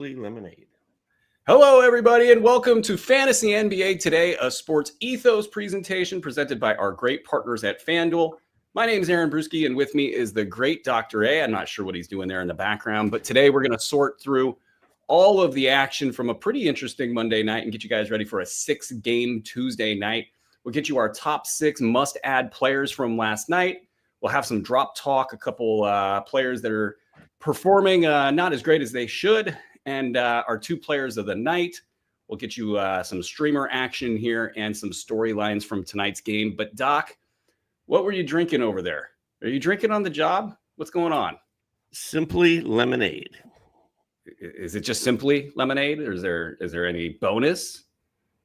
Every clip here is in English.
Lemonade. Hello, everybody, and welcome to Fantasy NBA Today, a sports ethos presentation presented by our great partners at FanDuel. My name is Aaron Bruski, and with me is the great Dr. A. I'm not sure what he's doing there in the background, but today we're going to sort through all of the action from a pretty interesting Monday night and get you guys ready for a 6-game Tuesday night. We'll get you our top 6 must-add players from last night. We'll have some drop talk, a couple players that are performing not as great as they should, and our 2 players of the night. We'll get you some streamer action here and some storylines from tonight's game. But Doc, what were you drinking over there? Are you drinking on the job? What's going on? Simply lemonade. Is it just simply lemonade, or is there any bonus?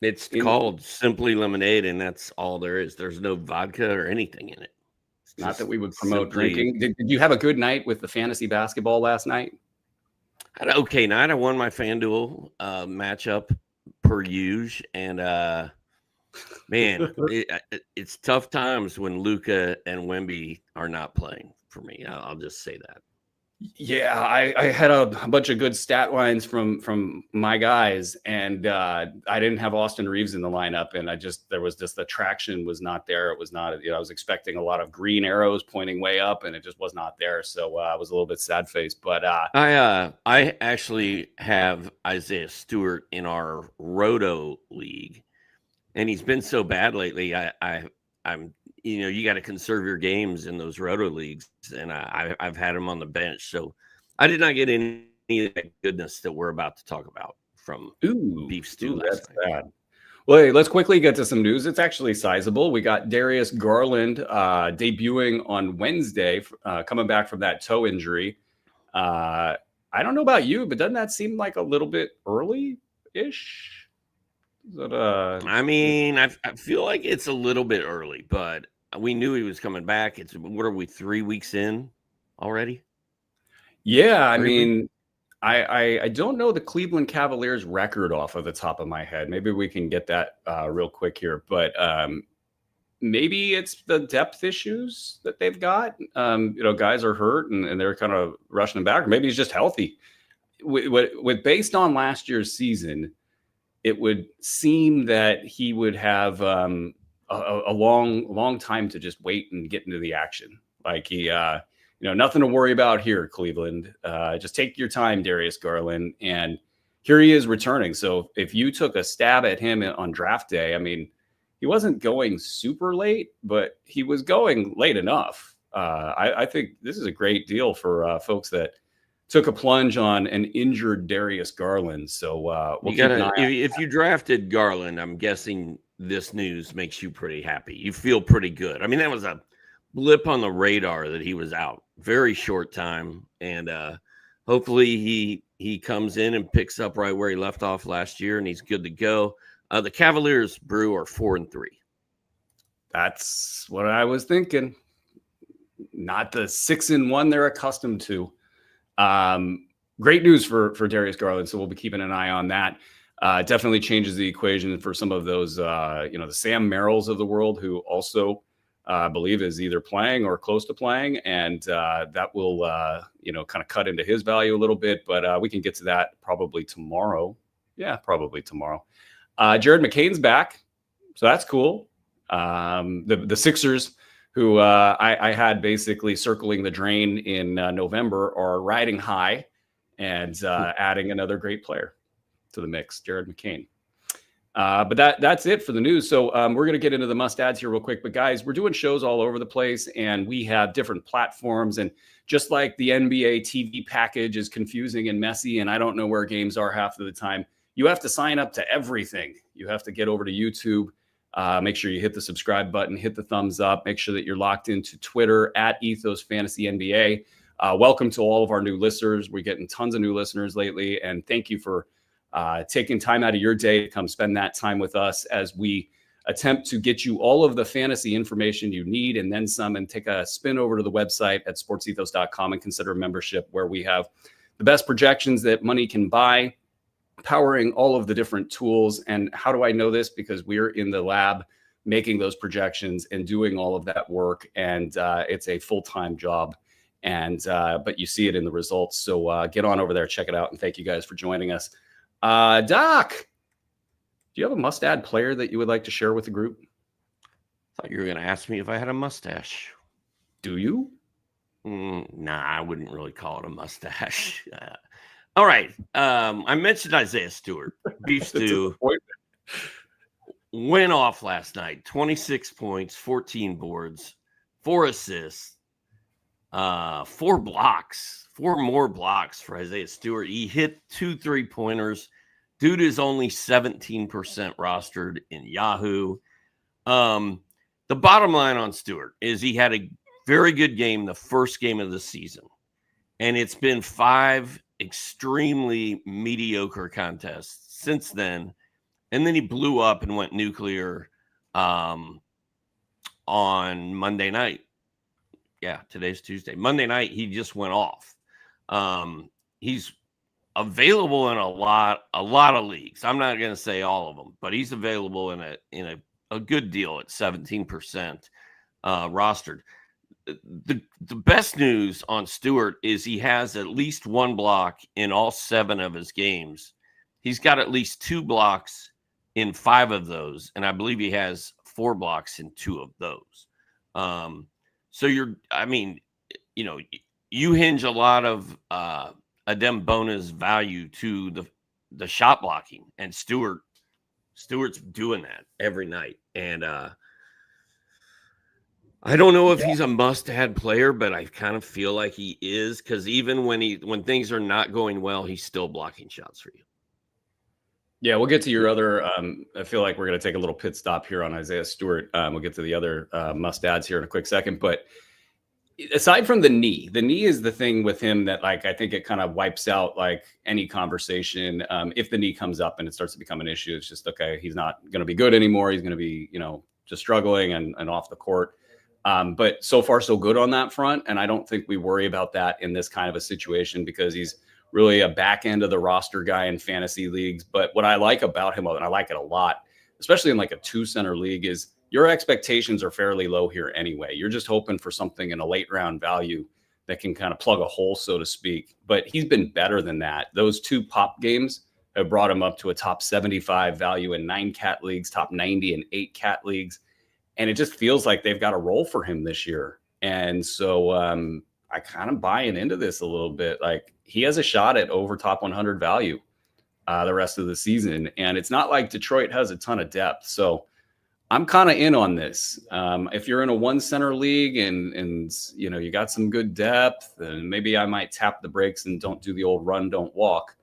It's called Simply Lemonade, and that's all there is. There's no vodka or anything in it. Not that we would promote drinking. Did you have a good night with the fantasy basketball last night? I had an okay night. I won my FanDuel matchup per usual, and man, it's tough times when Luka and Wemby are not playing for me. I'll just say that. Yeah, I had a bunch of good stat lines from my guys, and I didn't have Austin Reeves in the lineup, and there was just the traction was not there. It was not, I was expecting a lot of green arrows pointing way up, and it just was not there. So I was a little bit sad faced. But I actually have Isaiah Stewart in our Roto League, and he's been so bad lately. I'm you got to conserve your games in those Roto leagues, and I've had him on the bench. So I did not get any of that goodness that we're about to talk about from Beef Stew last night. Bad. Well, hey, let's quickly get to some news. It's actually sizable. We got Darius Garland debuting on Wednesday, coming back from that toe injury. I don't know about you, but doesn't that seem like a little bit early-ish? I mean, I feel like it's a little bit early, but we knew he was coming back. What are we, 3 weeks in already? Yeah, I mean, I don't know the Cleveland Cavaliers record off of the top of my head. Maybe we can get that real quick here, but maybe it's the depth issues that they've got. Guys are hurt and they're kind of rushing him back. Or maybe he's just healthy. With based on last year's season, it would seem that he would have a long time to just wait and get into the action. Like he, nothing to worry about here, Cleveland. Just take your time, Darius Garland. And here he is returning. So if you took a stab at him on draft day, I mean, he wasn't going super late, but he was going late enough. I think this is a great deal for folks that took a plunge on an injured Darius Garland. So we'll keep an eye on if you drafted Garland, I'm guessing this news makes you pretty happy. You feel pretty good. I mean, that was a blip on the radar that he was out. Very short time. And hopefully he comes in and picks up right where he left off last year, and he's good to go. The Cavaliers, Brew, are 4-3. That's what I was thinking. Not the 6-1 they're accustomed to. Great news for Darius Garland. So we'll be keeping an eye on that. Definitely changes the equation for some of those, the Sam Merrills of the world, who also believe is either playing or close to playing. And that will, kind of cut into his value a little bit, but we can get to that probably tomorrow. Yeah, probably tomorrow. Jared McCain's back. So that's cool. The Sixers, who I had basically circling the drain in November, are riding high and adding another great player to the mix, Jared McCain. But that's it for the news. So we're going to get into the must-adds here real quick. But guys, we're doing shows all over the place, and we have different platforms. And just like the NBA TV package is confusing and messy, and I don't know where games are half of the time, you have to sign up to everything. You have to get over to YouTube. Make sure you hit the subscribe button, hit the thumbs up. Make sure that you're locked into Twitter at Ethos Fantasy NBA. Welcome to all of our new listeners. We're getting tons of new listeners lately, and thank you for taking time out of your day to come spend that time with us as we attempt to get you all of the fantasy information you need and then some, and take a spin over to the website at sportsethos.com and consider a membership where we have the best projections that money can buy, powering all of the different tools. And how do I know this? Because we're in the lab making those projections and doing all of that work. And it's a full-time job. And but you see it in the results. So get on over there, check it out, and thank you guys for joining us. Doc, do you have a must-add player that you would like to share with the group? I thought you were going to ask me if I had a mustache. Do you? Nah, I wouldn't really call it a mustache. All right. I mentioned Isaiah Stewart. Beef stew went off last night. 26 points, 14 boards, 4 assists, 4 blocks, 4 more blocks for Isaiah Stewart. He hit 2 3-pointers. Dude is only 17% rostered in Yahoo. The bottom line on Stewart is he had a very good game the first game of the season, and it's been 5 extremely mediocre contests since then, and then he blew up and went nuclear on Monday night. Yeah, today's Tuesday. Monday night he just went off. He's available in a lot of leagues. I'm not going to say all of them, but he's available in a good deal at 17% rostered. The best news on Stewart is he has at least 1 block in all 7 of his games. He's got at least 2 blocks in 5 of those, and I believe he has 4 blocks in 2 of those. So you hinge a lot of Adem bonus value to the shot blocking, and Stewart's doing that every night. And I don't know if he's a must-add player, but I kind of feel like he is, because even when things are not going well, he's still blocking shots for you. Yeah, we'll get to your other. I feel like we're going to take a little pit stop here on Isaiah Stewart. We'll get to the other must-adds here in a quick second. But aside from the knee is the thing with him that, like, I think it kind of wipes out like any conversation. If the knee comes up and it starts to become an issue, it's just, okay, he's not going to be good anymore. He's going to be, just struggling and off the court. But so far, so good on that front. And I don't think we worry about that in this kind of a situation, because he's really a back end of the roster guy in fantasy leagues. But what I like about him, and I like it a lot, especially in like a 2-center league, is your expectations are fairly low here anyway. You're just hoping for something in a late round value that can kind of plug a hole, so to speak. But he's been better than that. Those 2 pop games have brought him up to a top 75 value in 9 cat leagues, top 90 in 8 cat leagues. And it just feels like they've got a role for him this year. And so I kind of buying into this a little bit. Like, he has a shot at over top 100 value the rest of the season. And it's not like Detroit has a ton of depth. So I'm kind of in on this. If you're in a 1-center league and you got some good depth, and maybe I might tap the brakes and don't do the old run, don't walk.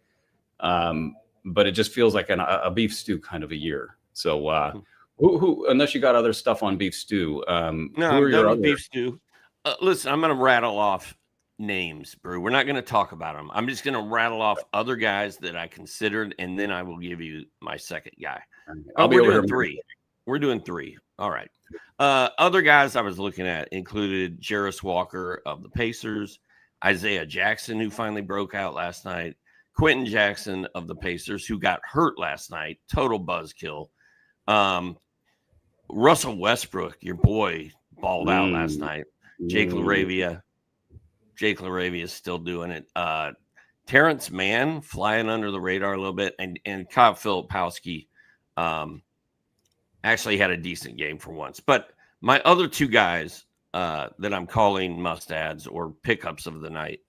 But it just feels like a beef stew kind of a year. So who unless you got other stuff on beef stew, No, who I'm are your done with other? beef stew. Listen, I'm going to rattle off names, Brew. We're not going to talk about them. I'm just going to rattle off other guys that I considered, and then I will give you my second guy. I'll be we're over doing here. 3. We're doing 3. All right. Other guys I was looking at included Jarris Walker of the Pacers, Isaiah Jackson, who finally broke out last night, Quentin Jackson of the Pacers, who got hurt last night, total buzzkill. Russell Westbrook, your boy, balled out last night. Jake LaRavia is still doing it. Terrence Mann flying under the radar a little bit, and Kyle Filipowski actually had a decent game for once. But my other 2 guys that I'm calling must-adds or pickups of the night,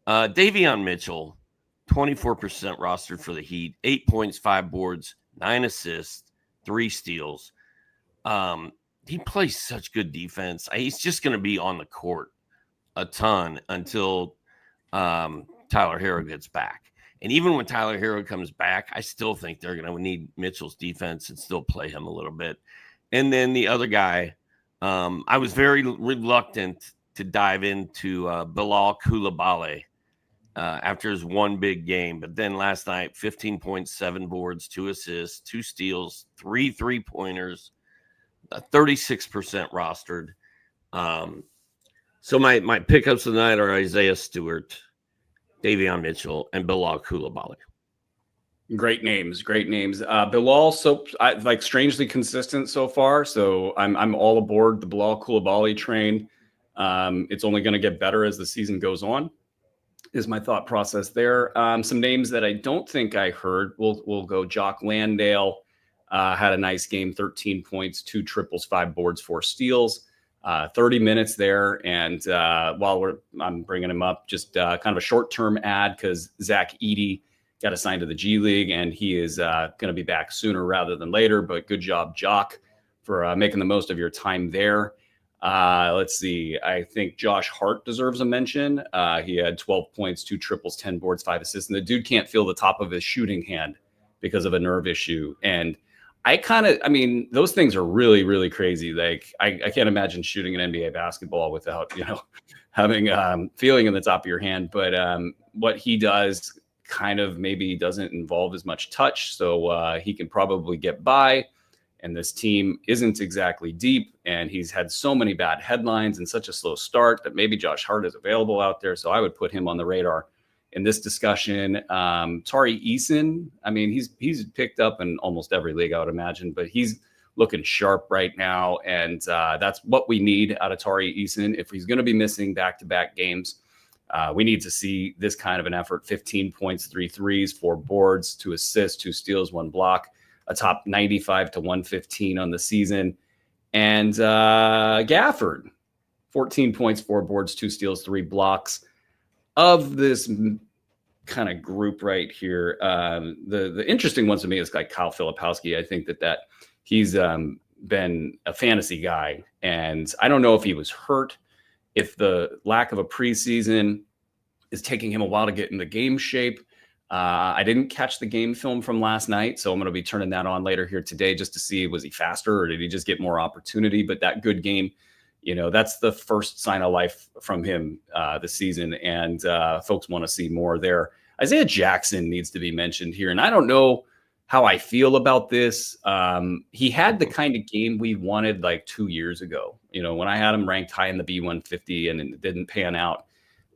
Davion Mitchell, 24% rostered for the Heat, 8 points, 5 boards, 9 assists, 3 steals. He plays such good defense. He's just going to be on the court a ton until Tyler Hero gets back. And even when Tyler Hero comes back, I still think they're going to need Mitchell's defense and still play him a little bit. And then the other guy, I was very reluctant to dive into Bilal Coulibaly after his one big game. But then last night, 15 points, 7 boards, 2 assists, 2 steals, 3 3-pointers, 36% rostered. So my pickups tonight are Isaiah Stewart, Davion Mitchell, and Bilal Coulibaly. Great names. Bilal, strangely consistent so far. So I'm all aboard the Bilal Coulibaly train. It's only going to get better as the season goes on, is my thought process there. Some names that I don't think I heard. We'll go Jock Landale. Had a nice game, 13 points, 2 triples, 5 boards, 4 steals, 30 minutes there. And while I'm bringing him up, just kind of a short-term ad because Zach Edey got assigned to the G League, and he is going to be back sooner rather than later. But good job, Jock, for making the most of your time there. Let's see. I think Josh Hart deserves a mention. He had 12 points, 2 triples, 10 boards, 5 assists. And the dude can't feel the top of his shooting hand because of a nerve issue. And those things are really, really crazy. Like I can't imagine shooting an NBA basketball without, having feeling in the top of your hand. But what he does kind of maybe doesn't involve as much touch. So he can probably get by. And this team isn't exactly deep. And he's had so many bad headlines and such a slow start that maybe Josh Hart is available out there. So I would put him on the radar in this discussion. Tari Eason, he's picked up in almost every league, I would imagine, but he's looking sharp right now. And that's what we need out of Tari Eason. If he's going to be missing back-to-back games, we need to see this kind of an effort. 15 points, 3 threes, 4 boards, 2 assists, 2 steals, 1 block, a top 95 to 115 on the season. And Gafford, 14 points, 4 boards, 2 steals, 3 blocks. Of this kind of group right here, the interesting ones to me is like Kyle Filipowski. I think that he's been a fantasy guy, and I don't know if he was hurt, if the lack of a preseason is taking him a while to get in the game shape. I didn't catch the game film from last night, so I'm going to be turning that on later here today just to see, was he faster or did he just get more opportunity? But that good game, that's the first sign of life from him this season, and folks want to see more there. Isaiah Jackson needs to be mentioned here, and I don't know how I feel about this. He had the kind of game we wanted like 2 years ago. When I had him ranked high in the B150 and it didn't pan out,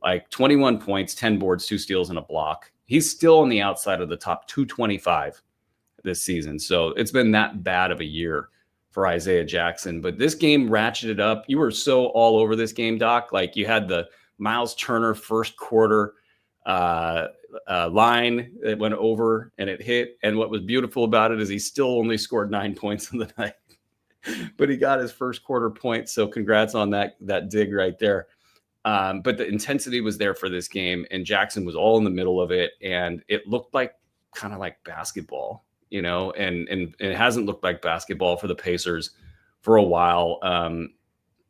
like 21 points, 10 boards, 2 steals, and a block. He's still on the outside of the top 225 this season. So it's been that bad of a year for Isaiah Jackson. But this game ratcheted up. You were so all over this game, Doc. Like you had the Miles Turner first quarter line that went over and it hit. And what was beautiful about it is he still only scored 9 points in the night. But he got his first quarter point. So congrats on that dig right there. But the intensity was there for this game, and Jackson was all in the middle of it, and it looked like kind of like basketball, and it hasn't looked like basketball for the Pacers for a while.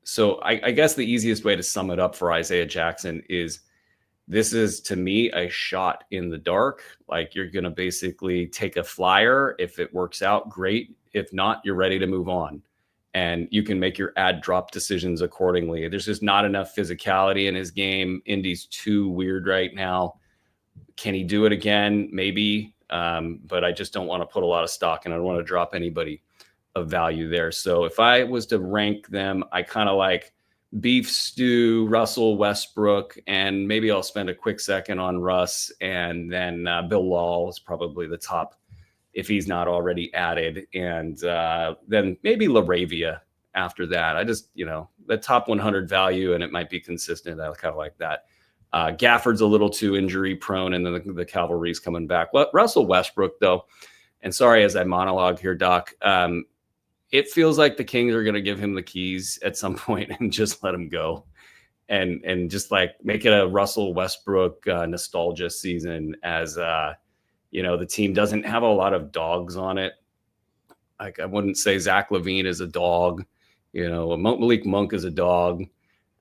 So I guess the easiest way to sum it up for Isaiah Jackson is this is, to me, a shot in the dark. Like you're going to basically take a flyer. If it works out, great. If not, you're ready to move on. And you can make your ad drop decisions accordingly. There's just not enough physicality in his game. Indy's too weird right now. Can he do it again? Maybe. But I just don't want to put a lot of stock, and I don't want to drop anybody of value there. So if I was to rank them, I kind of like Beef Stew, Russell Westbrook, and maybe I'll spend a quick second on Russ. And then Bill Law is probably the top if he's not already added. And then maybe LaRavia after that. I just, the top 100 value, and it might be consistent. I kind of like that. Gafford's a little too injury prone, and then the cavalry's coming back. Well, Russell Westbrook, though, and sorry as I monologue here, Doc, it feels like the Kings are going to give him the keys at some point and just let him go. And just like make it a Russell Westbrook nostalgia season as the team doesn't have a lot of dogs on it. Like I wouldn't say Zach LaVine is a dog, Malik Monk is a dog.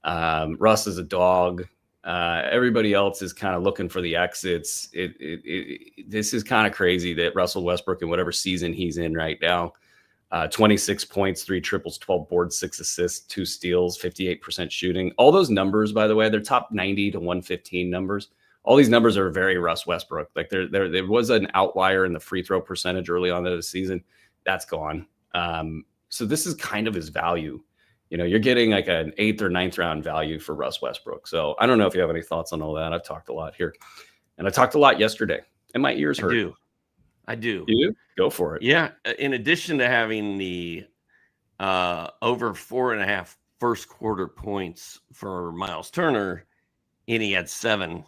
Russ is a dog. Everybody else is kind of looking for the exits. This is kind of crazy that Russell Westbrook, in whatever season he's in right now, 26 points, 3 triples, 12 boards, 6 assists, 2 steals, 58% shooting. All those numbers, by the way, they're top 90 to 115 numbers. All these numbers are very Russ Westbrook. Like there was an outlier in the free throw percentage early on in the season. That's gone. So this is kind of his value. You're getting like an 8th or 9th round value for Russ Westbrook. So I don't know if you have any thoughts on all that. I've talked a lot here, and I talked a lot yesterday, and my ears hurt. I do. You do? Go for it. Yeah. In addition to having the over 4.5 first quarter points for Miles Turner, and he had 7,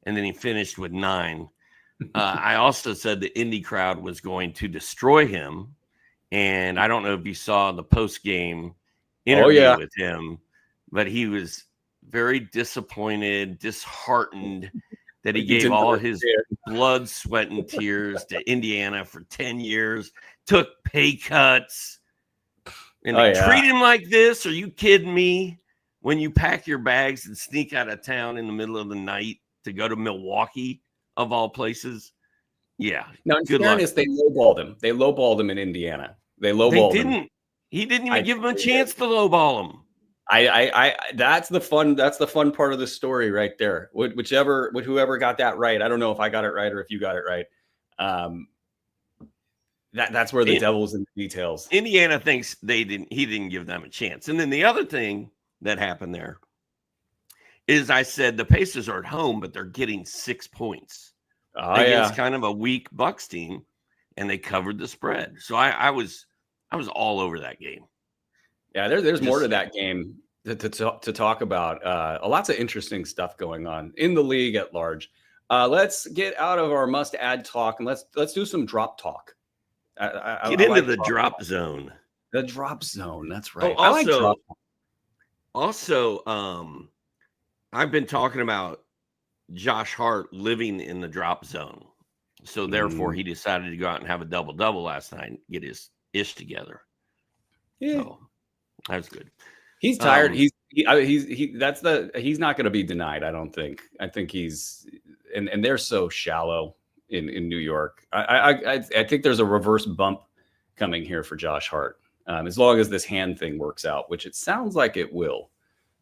and then he finished with 9. I also said the Indy crowd was going to destroy him, and I don't know if you saw the post-game interview with him, but he was very disappointed, disheartened that he gave all his blood, sweat, and tears to Indiana for 10 years, took pay cuts, and they treat him like this. Are you kidding me? When you pack your bags and sneak out of town in the middle of the night to go to Milwaukee, of all places. Yeah. Now, in fairness, they lowballed him. They lowballed him in Indiana. They lowballed him. He didn't even give him a chance to lowball him. That's the fun part of the story right there. Whoever got that right. I don't know if I got it right or if you got it right. That's where the devil's in the details. Indiana thinks he didn't give them a chance. And then the other thing that happened there is I said the Pacers are at home, but they're getting 6 points against kind of a weak Bucks team, and they covered the spread. So I was all over that game. Yeah, there's more to that game to talk about. Lots of interesting stuff going on in the league at large. Let's get out of our must-add talk and let's do some drop talk. Get into the drop zone. The drop zone. That's right. I like drop. Also, I've been talking about Josh Hart living in the drop zone. So therefore he decided to go out and have a double-double last night and get his ish together. Yeah. So that's good. He's tired. He's not going to be denied. I don't think. I think he's and they're so shallow in New York. I think there's a reverse bump coming here for Josh Hart. As long as this hand thing works out, which it sounds like it will.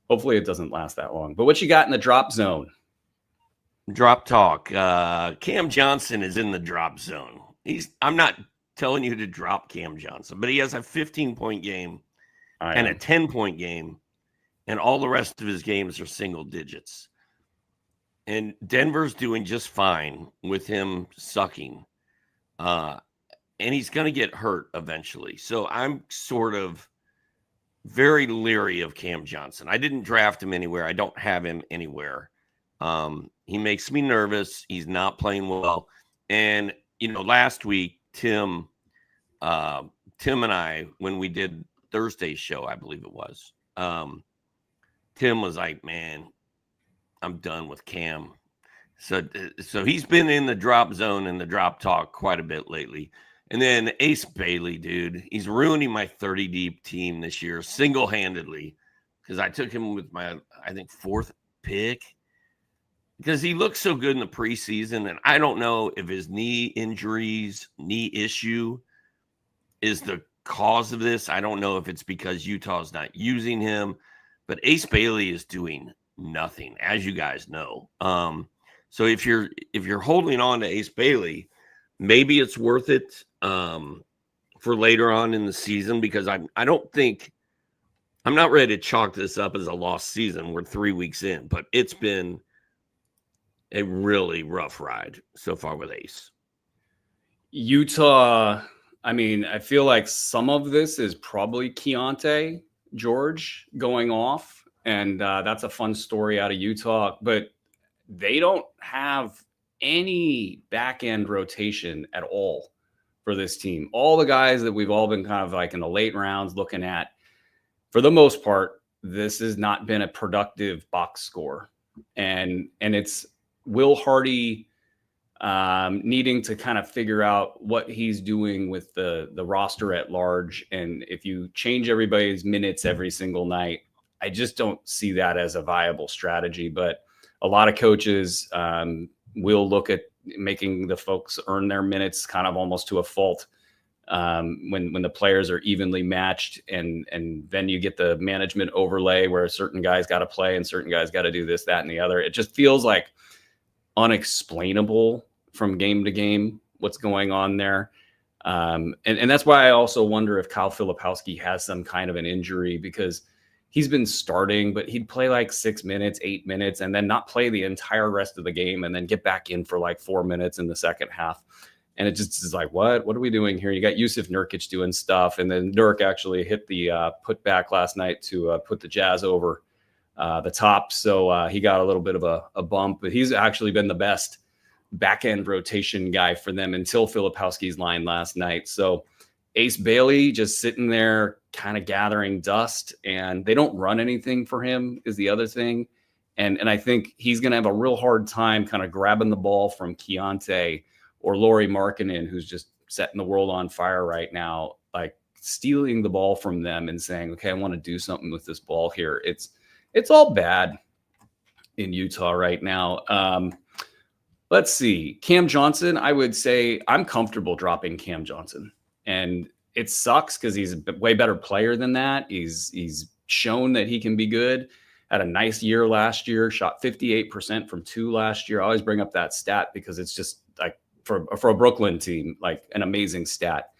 Hopefully it doesn't last that long. But what you got in the drop zone? Drop talk. Cam Johnson is in the drop zone. I'm not telling you to drop Cam Johnson, but he has a 15-point game and a 10-point game, and all the rest of his games are single digits. And Denver's doing just fine with him sucking. And he's going to get hurt eventually. So I'm sort of very leery of Cam Johnson. I didn't draft him anywhere. I don't have him anywhere. He makes me nervous. He's not playing well. And, last week, Tim and I, when we did Thursday's show, I believe it was, Tim was like, man, I'm done with Cam. So he's been in the drop zone and the drop talk quite a bit lately. And then Ace Bailey, dude, he's ruining my 30 deep team this year single-handedly because I took him with my, I think, 4th pick because he looked so good in the preseason. And I don't know if his knee issue is the cause of this. I don't know if it's because Utah's not using him, but Ace Bailey is doing nothing, as you guys know. So if you're holding on to Ace Bailey, maybe it's worth it for later on in the season because I'm not ready to chalk this up as a lost season. We're 3 weeks in, but it's been a really rough ride so far with Ace. Utah, I feel like some of this is probably Keontae George going off, and that's a fun story out of Utah, but they don't have any back-end rotation at all for this team. All the guys that we've all been kind of like in the late rounds looking at, for the most part, this has not been a productive box score. And it's Will Hardy needing to kind of figure out what he's doing with the roster at large. And if you change everybody's minutes every single night, I just don't see that as a viable strategy. But a lot of coaches will look at making the folks earn their minutes kind of almost to a fault when the players are evenly matched. And then you get the management overlay where certain guys got to play and certain guys got to do this, that, and the other. It just feels like unexplainable from game to game what's going on there. And that's why I also wonder if Kyle Filipowski has some kind of an injury because he's been starting, but he'd play like 6 minutes, 8 minutes, and then not play the entire rest of the game and then get back in for like 4 minutes in the second half. And it just is like, what are we doing here? You got Yusuf Nurkic doing stuff. And then Nurk actually hit the put back last night to put the Jazz over the top. So he got a little bit of a bump, but he's actually been the best back end rotation guy for them until Filipowski's line last night. So Ace Bailey just sitting there kind of gathering dust, and they don't run anything for him is the other thing. And I think he's going to have a real hard time kind of grabbing the ball from Keontae or Lauri Markkanen, who's just setting the world on fire right now, like stealing the ball from them and saying, okay, I want to do something with this ball here. It's all bad in Utah right now. Let's see. Cam Johnson, I would say I'm comfortable dropping Cam Johnson. And it sucks because he's a way better player than that. He's shown that he can be good. Had a nice year last year, shot 58% from 2 last year. I always bring up that stat because it's just like for a Brooklyn team, like an amazing stat.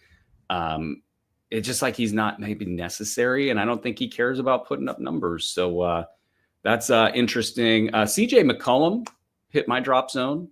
It's just like he's not maybe necessary, and I don't think he cares about putting up numbers. So that's interesting. CJ McCollum hit my drop zone.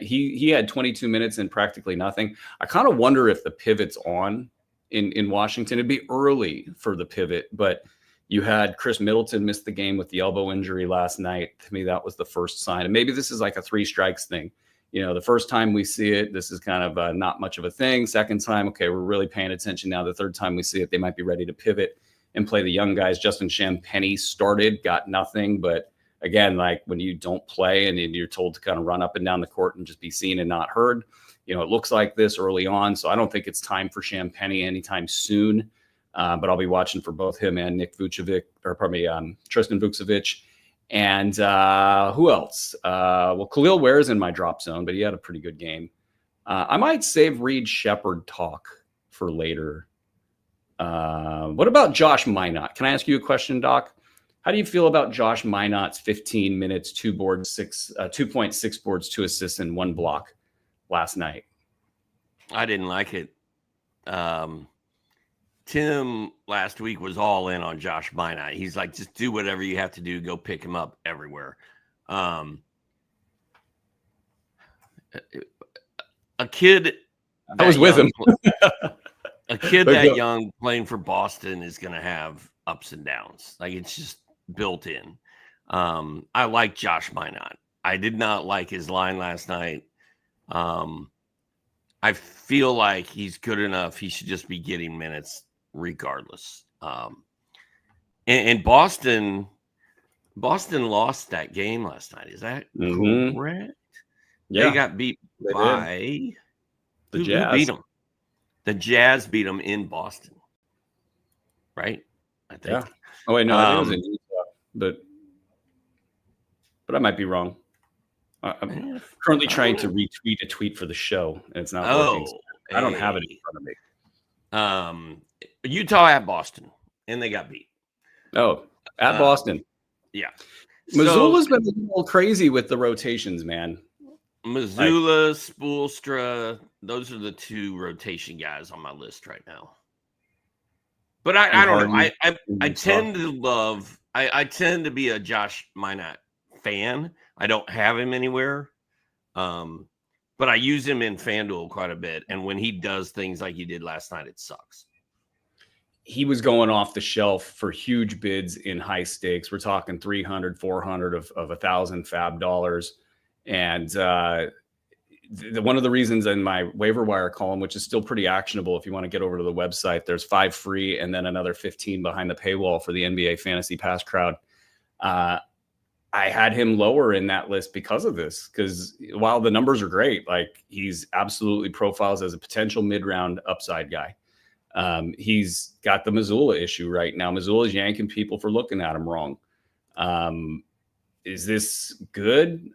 He had 22 minutes and practically nothing. I kind of wonder if the pivot's on in Washington. It'd be early for the pivot, but you had Chris Middleton miss the game with the elbow injury last night. To me, that was the first sign. And maybe this is like a 3 strikes thing. You know, the first time we see it, this is kind of not much of a thing. Second time, okay, we're really paying attention now. The third time we see it, they might be ready to pivot and play the young guys. Justin Champagnie started, got nothing. But again, like when you don't play and you're told to kind of run up and down the court and just be seen and not heard, you know, it looks like this early on. So I don't think it's time for Champagnie anytime soon. But I'll be watching for both him and Tristan Vukcevic. And who else? Well, Khalil Ware's in my drop zone, but he had a pretty good game. I might save Reed Shepherd talk for later. What about Josh Minott? Can I ask you a question, Doc? How do you feel about Josh Minott's 15 minutes, 2.6 boards, 2 assists, and 1 block last night? I didn't like it. Tim last week was all in on Josh Minott. He's like, just do whatever you have to do. Go pick him up everywhere. A kid. I was with him. A kid that young playing for Boston is going to have ups and downs. Like it's just built in. I like Josh Minott. I did not like his line last night. I feel like he's good enough. He should just be getting minutes regardless. And Boston lost that game last night. Is that correct? Yeah. They got beat by the Jazz. Who beat them? The Jazz beat them in Boston. Right? I think. Yeah. Oh, wait, no, I think it was in Utah, but I might be wrong. I'm currently trying to retweet a tweet for the show, and it's not working. So I don't have it in front of me. Utah at Boston, and they got beat. Oh, at Boston. Yeah. Missoula's been a little crazy with the rotations, man. Missoula, Spoelstra, those are the 2 rotation guys on my list right now. But I don't know. I tend to love – I tend to be a Josh Minott fan. I don't have him anywhere. But I use him in FanDuel quite a bit. And when he does things like he did last night, it sucks. He was going off the shelf for huge bids in high stakes. We're talking 300, 400 of 1,000 fab dollars. And one of the reasons in my waiver wire column, which is still pretty actionable if you want to get over to the website, there's 5 free and then another 15 behind the paywall for the NBA FantasyPass crowd. I had him lower in that list because of this, because while the numbers are great, like he's absolutely profiles as a potential mid-round upside guy. He's got the Missoula issue right now. Missoula's yanking people for looking at him wrong. Is this good?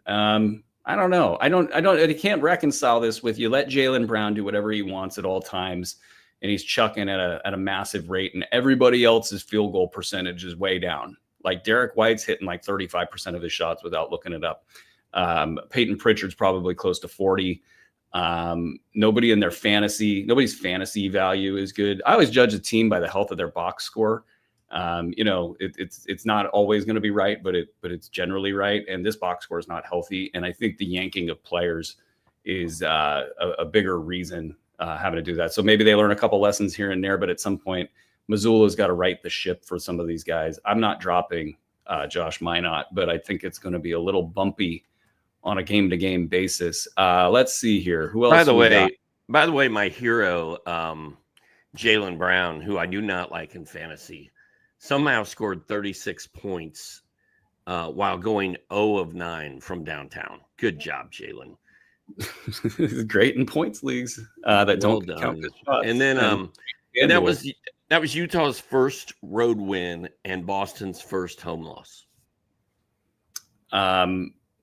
I don't know. I can't reconcile this with you let Jaylen Brown do whatever he wants at all times, and he's chucking at a massive rate, and everybody else's field goal percentage is way down. Like Derek White's hitting like 35% of his shots without looking it up. Peyton Pritchard's probably close to 40. Nobody's fantasy value is good. I always judge a team by the health of their box score. It's not always going to be right, but it's generally right. And this box score is not healthy. And I think the yanking of players is a bigger reason having to do that. So maybe they learn a couple lessons here and there, but at some point, Missoula's got to right the ship for some of these guys. I'm not dropping Josh Minot, but I think it's going to be a little bumpy on a game-to-game basis. Let's see here. Who else? By the way, my hero, Jaylen Brown, who I do not like in fantasy, somehow scored 36 points while going 0 of 9 from downtown. Good job, Jaylen. Great in points leagues that don't count the shots. And then and that was Utah's first road win and Boston's first home loss.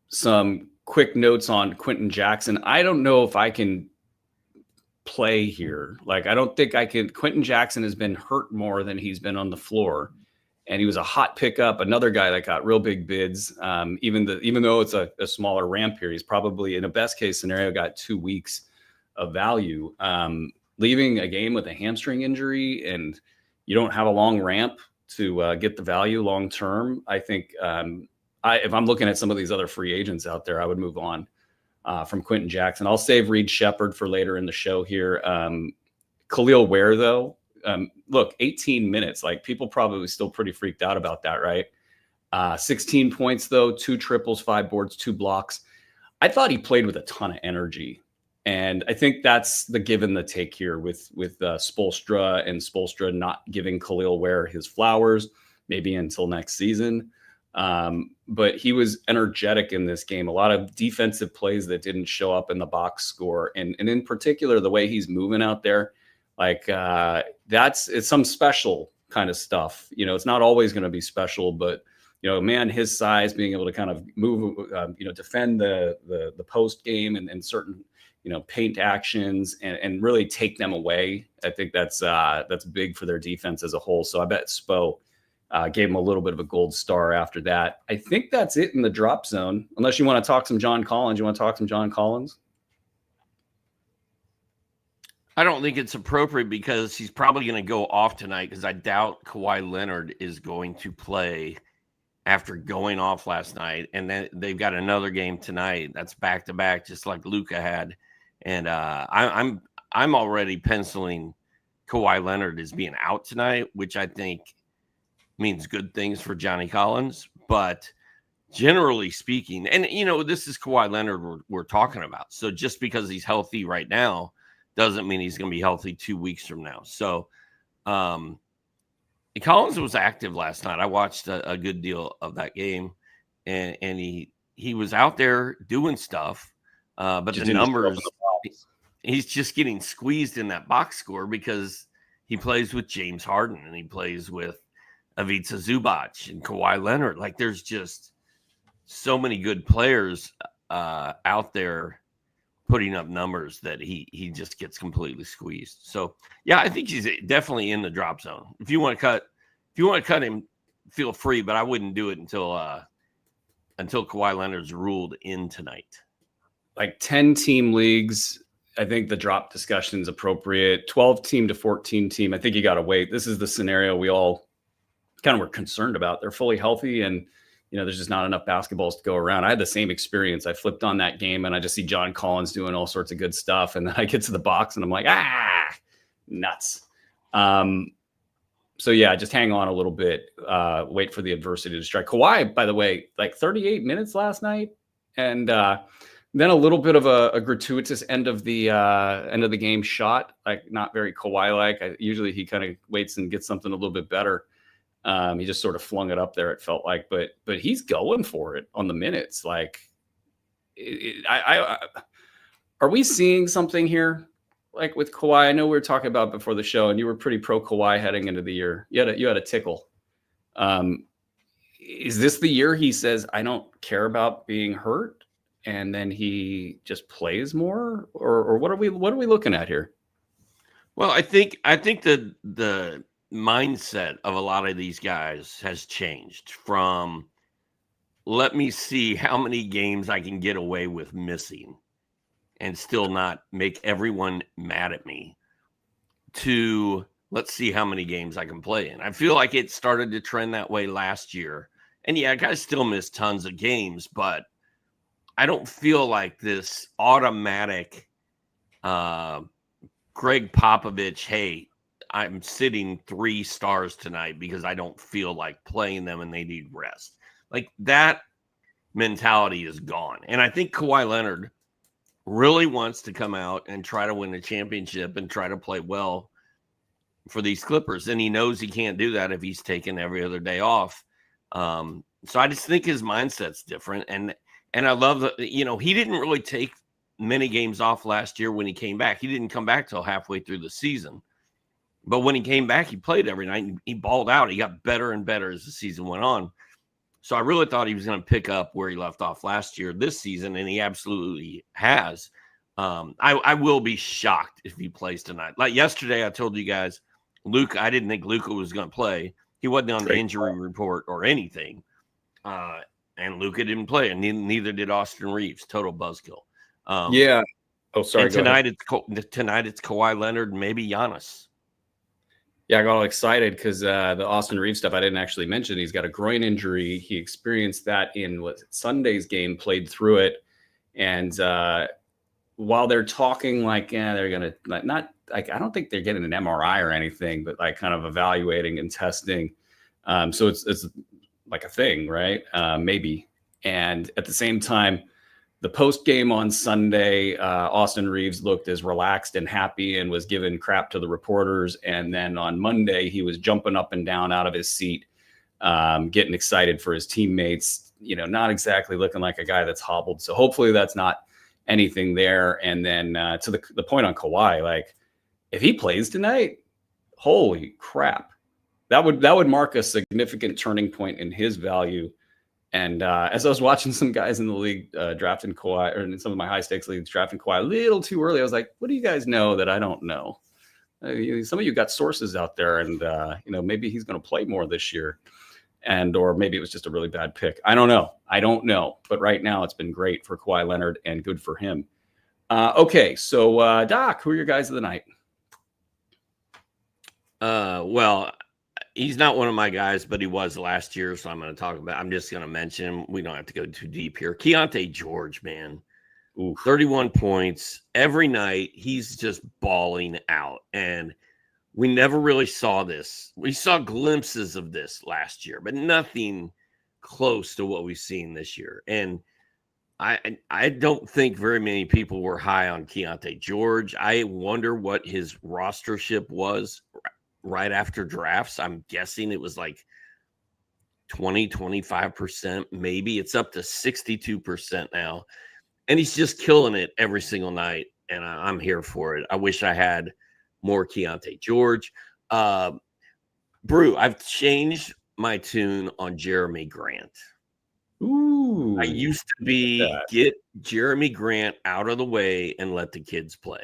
Some quick notes on Quentin Jackson. I don't know if I can play here. Like, I don't think I can. Quentin Jackson has been hurt more than he's been on the floor. And he was a hot pickup, another guy that got real big bids. Even though it's a smaller ramp here, he's probably, in a best case scenario, got 2 weeks of value. Leaving a game with a hamstring injury and you don't have a long ramp to get the value long term, I think if I'm looking at some of these other free agents out there, I would move on from Quentin Jackson. I'll save Reed Shepherd for later in the show here. Khalil Ware, though, look, 18 minutes. Like, people probably still pretty freaked out about that, right? 16 points, though, 2 triples, 5 boards, 2 blocks. I thought he played with a ton of energy. And I think that's the give and the take here with Spoelstra, and Spoelstra not giving Khalil Ware his flowers, maybe until next season. But he was energetic in this game. A lot of defensive plays that didn't show up in the box score. And in particular, the way he's moving out there, like it's some special kind of stuff. You know, it's not always going to be special, but, you know, man, his size, being able to kind of move, defend the post game and certain, paint actions and really take them away. I think that's big for their defense as a whole. So I bet Spo gave him a little bit of a gold star after that. I think that's it in the drop zone, unless you want to talk some John Collins. You want to talk some John Collins? I don't think it's appropriate because he's probably going to go off tonight, because I doubt Kawhi Leonard is going to play after going off last night. And then they've got another game tonight that's back-to-back, just like Luka had. And I'm already penciling Kawhi Leonard as being out tonight, which I think means good things for Johnny Collins. But generally speaking, and, this is Kawhi Leonard we're talking about. So just because he's healthy right now doesn't mean he's going to be healthy 2 weeks from now. So Collins was active last night. I watched a good deal of that game, and he was out there doing stuff. But the numbers, he's just getting squeezed in that box score because he plays with James Harden and he plays with Ivica Zubac and Kawhi Leonard. Like, there's just so many good players out there putting up numbers that he just gets completely squeezed. So yeah, I think he's definitely in the drop zone. If you want to cut him, feel free, but I wouldn't do it until Kawhi Leonard's ruled in tonight. Like 10-team leagues, I think the drop discussion is appropriate. 12-team to 14-team, I think you got to wait. This is the scenario we all kind of were concerned about. They're fully healthy, and there's just not enough basketballs to go around. I had the same experience. I flipped on that game, and I just see John Collins doing all sorts of good stuff, and then I get to the box, and I'm like, nuts. So yeah, just hang on a little bit. Wait for the adversity to strike. Kawhi, by the way, like 38 minutes last night, and then a little bit of a gratuitous end of the game shot, like not very Kawhi-like. Usually he kind of waits and gets something a little bit better. He just sort of flung it up there, it felt like, but he's going for it on the minutes. Like, are we seeing something here? Like with Kawhi, I know we were talking about before the show, and you were pretty pro Kawhi heading into the year. You had a tickle. Is this the year he says, I don't care about being hurt, and then he just plays more, or what are we looking at here? Well, I think the mindset of a lot of these guys has changed from, let me see how many games I can get away with missing and still not make everyone mad at me, to let's see how many games I can play in. I feel like it started to trend that way last year. And yeah, guys still miss tons of games, but I don't feel like this automatic Greg Popovich, hey, I'm sitting 3 stars tonight because I don't feel like playing them and they need rest. Like that mentality is gone. And I think Kawhi Leonard really wants to come out and try to win a championship and try to play well for these Clippers. And he knows he can't do that if he's taking every other day off. So I just think his mindset's different. And I love that, he didn't really take many games off last year when he came back. He didn't come back till halfway through the season. But when he came back, he played every night. And he balled out. He got better and better as the season went on. So I really thought he was going to pick up where he left off last year this season, and he absolutely has. I will be shocked if he plays tonight. Like yesterday, I told you guys, I didn't think Luka was going to play. He wasn't on the injury report or anything. And Luka didn't play, and neither did Austin Reeves. Total buzzkill. Yeah. Oh, sorry. And tonight it's Kawhi Leonard and maybe Giannis. Yeah, I got all excited because the Austin Reeves stuff I didn't actually mention. He's got a groin injury. He experienced that in Sunday's game, played through it. And while they're talking like, they're going to not like, I don't think they're getting an MRI or anything, but like kind of evaluating and testing. So it's like a thing, right? Maybe. And at the same time, the post game on Sunday, Austin Reeves looked as relaxed and happy and was giving crap to the reporters. And then on Monday, he was jumping up and down out of his seat, getting excited for his teammates, not exactly looking like a guy that's hobbled. So hopefully that's not anything there. And then to the point on Kawhi, like if he plays tonight, holy crap, that would mark a significant turning point in his value. And as I was watching some guys in the league drafting Kawhi, or in some of my high stakes leagues drafting Kawhi a little too early, I was like, what do you guys know that I don't know? Some of you got sources out there, and maybe he's going to play more this year, or maybe it was just a really bad pick. I don't know. But right now it's been great for Kawhi Leonard and good for him. Okay, so Doc, who are your guys of the night? Well, he's not one of my guys, but he was last year, so I'm just going to mention him. We don't have to go too deep here. Keontae George, man. Ooh. 31 points every night. He's just balling out. And we never really saw this. We saw glimpses of this last year, but nothing close to what we've seen this year. And I don't think very many people were high on Keontae George. I wonder what his rostership was right after drafts. I'm guessing it was like 25%. Maybe it's up to 62% now. And he's just killing it every single night. And I'm here for it. I wish I had more Keontae George. Brew, I've changed my tune on Jeremy Grant. Ooh. I used to get Jeremy Grant out of the way and let the kids play.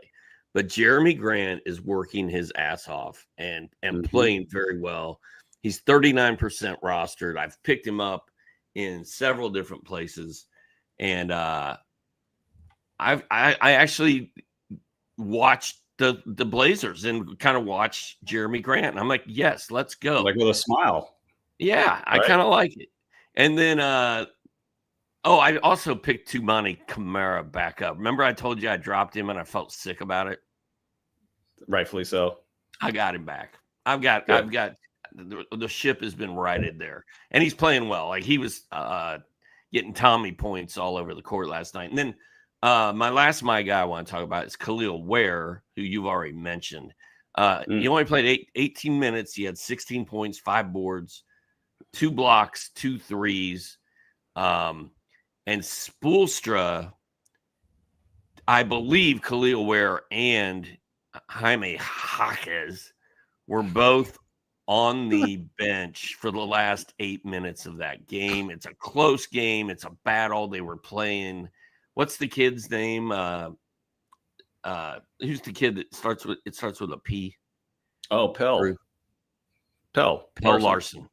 But Jeremy Grant is working his ass off and playing very well. He's 39% rostered. I've picked him up in several different places. And I actually watched the Blazers and kind of watched Jeremy Grant. And I'm like, yes, let's go. Like with a smile. Yeah, right? I kind of like it. And then, I also picked Tumani Kamara back up. Remember I told you I dropped him and I felt sick about it? Rightfully so. I got him back. I've got the ship has been righted there. And he's playing well. Like he was getting Tommy points all over the court last night. And then my guy I want to talk about is Khalil Ware, who you've already mentioned. He only played 18 minutes. He had 16 points, 5 boards, 2 blocks, 2 threes. And Spoelstra, I believe Khalil Ware and Jaime Jaquez were both on the bench for the last 8 minutes of that game. It's a close game. It's a battle. They were playing. What's the kid's name? Who's the kid that starts with a P? Oh, Pell Larson.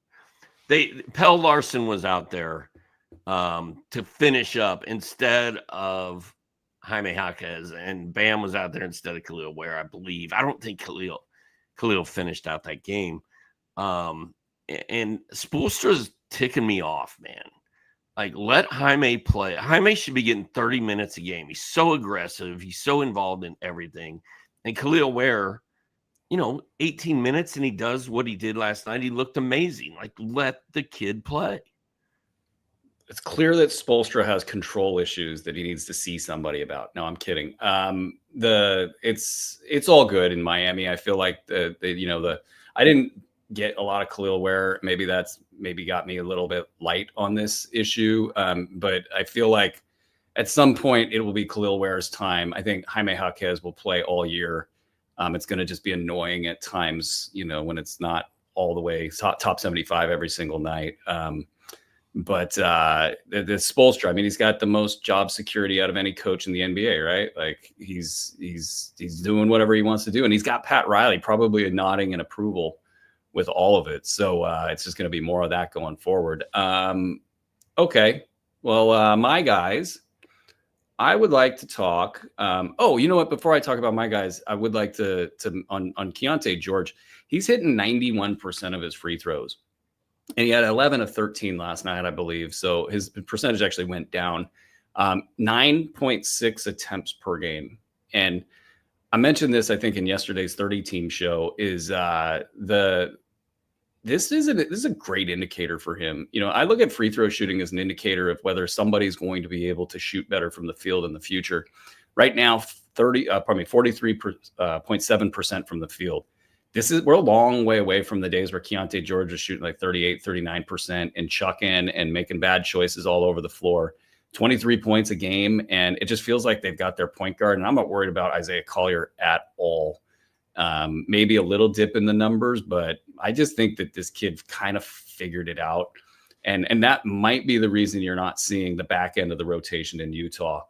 Pell Larson was out there to finish up instead of Jaime Jaquez, and Bam was out there instead of Khalil Ware, I believe. I don't think Khalil finished out that game. And Spoelstra's ticking me off, man. Like, let Jaime play. Jaime should be getting 30 minutes a game. He's so aggressive. He's so involved in everything. And Khalil Ware, 18 minutes and he does what he did last night. He looked amazing. Like, let the kid play. It's clear that Spoelstra has control issues that he needs to see somebody about. No, I'm kidding. It's all good in Miami. I feel like I didn't get a lot of Khalil Ware. Maybe got me a little bit light on this issue. But I feel like at some point it will be Khalil Ware's time. I think Jaime Jaquez will play all year. It's going to just be annoying at times, when it's not all the way top 75 every single night. But the Spoelstra, I mean, he's got the most job security out of any coach in the NBA, right? Like he's doing whatever he wants to do, and he's got Pat Riley probably nodding in approval with all of it. So it's just going to be more of that going forward. Okay, well, my guys, I would like to talk. You know what? Before I talk about my guys, I would like to on Keontae George. He's hitting 91% of his free throws. And he had 11 of 13 last night, I believe. So his percentage actually went down 9.6 attempts per game. And I mentioned this, I think, in yesterday's 30-team show, is this is a great indicator for him. I look at free throw shooting as an indicator of whether somebody's going to be able to shoot better from the field in the future. Right now, 43.7% from the field. We're a long way away from the days where Keontae George was shooting like 38, 39% and chucking and making bad choices all over the floor. 23 points a game, and it just feels like they've got their point guard, and I'm not worried about Isaiah Collier at all. Maybe a little dip in the numbers, but I just think that this kid kind of figured it out. And that might be the reason you're not seeing the back end of the rotation in Utah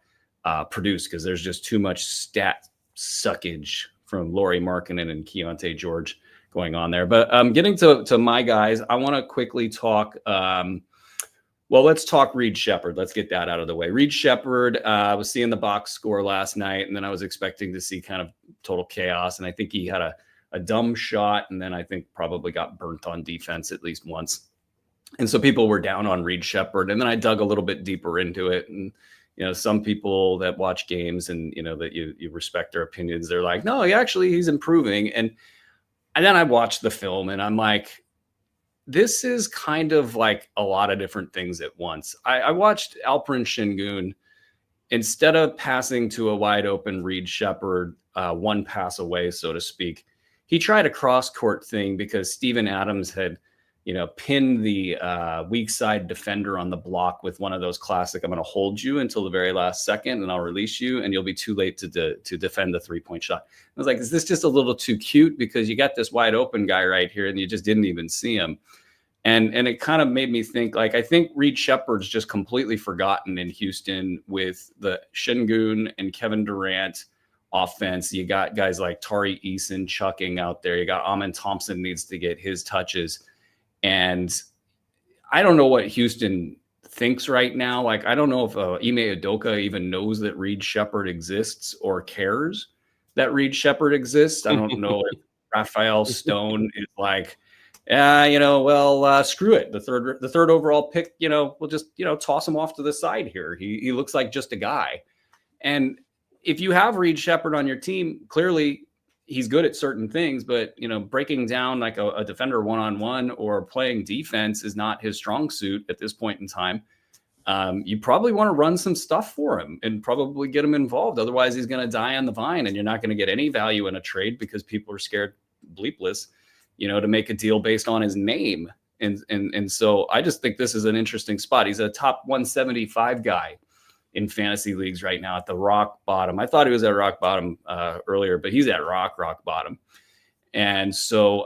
produce, because there's just too much stat suckage from Lauri Markkanen and Keontae George going on there. But getting to my guys, I want to quickly talk. Let's talk Reed Sheppard. Let's get that out of the way. Reed Sheppard, I was seeing the box score last night, and then I was expecting to see kind of total chaos. And I think he had a dumb shot, and then I think probably got burnt on defense at least once. And so people were down on Reed Sheppard. And then I dug a little bit deeper into it. And some people that watch games and, that you respect their opinions, they're like, no, he's improving. And then I watched the film and I'm like, this is kind of like a lot of different things at once. I watched Alperen Şengün, instead of passing to a wide open Reed Sheppard, one pass away, so to speak, he tried a cross court thing because Steven Adams had, pinned the weak side defender on the block with one of those classic, I'm going to hold you until the very last second and I'll release you and you'll be too late to defend the 3-point shot. I was like, is this just a little too cute? Because you got this wide open guy right here and you just didn't even see him. And it kind of made me think, like, I think Reed Sheppard's just completely forgotten in Houston with the Şengün and Kevin Durant offense. You got guys like Tari Eason chucking out there. You got Amen Thompson needs to get his touches. And I don't know what Houston thinks right now. Like, I don't know if Ime Udoka even knows that Reed Sheppard exists or cares that Reed Sheppard exists. I don't know if Raphael Stone is like, screw it. The third overall pick, we'll just, toss him off to the side here. He looks like just a guy. And if you have Reed Sheppard on your team, clearly he's good at certain things, but, breaking down like a defender one-on-one or playing defense is not his strong suit at this point in time. You probably want to run some stuff for him and probably get him involved. Otherwise he's going to die on the vine and you're not going to get any value in a trade because people are scared bleepless, to make a deal based on his name. And so I just think this is an interesting spot. He's a top 175 guy in fantasy leagues right now at the rock bottom. I thought he was at rock bottom earlier, but he's at rock bottom. And so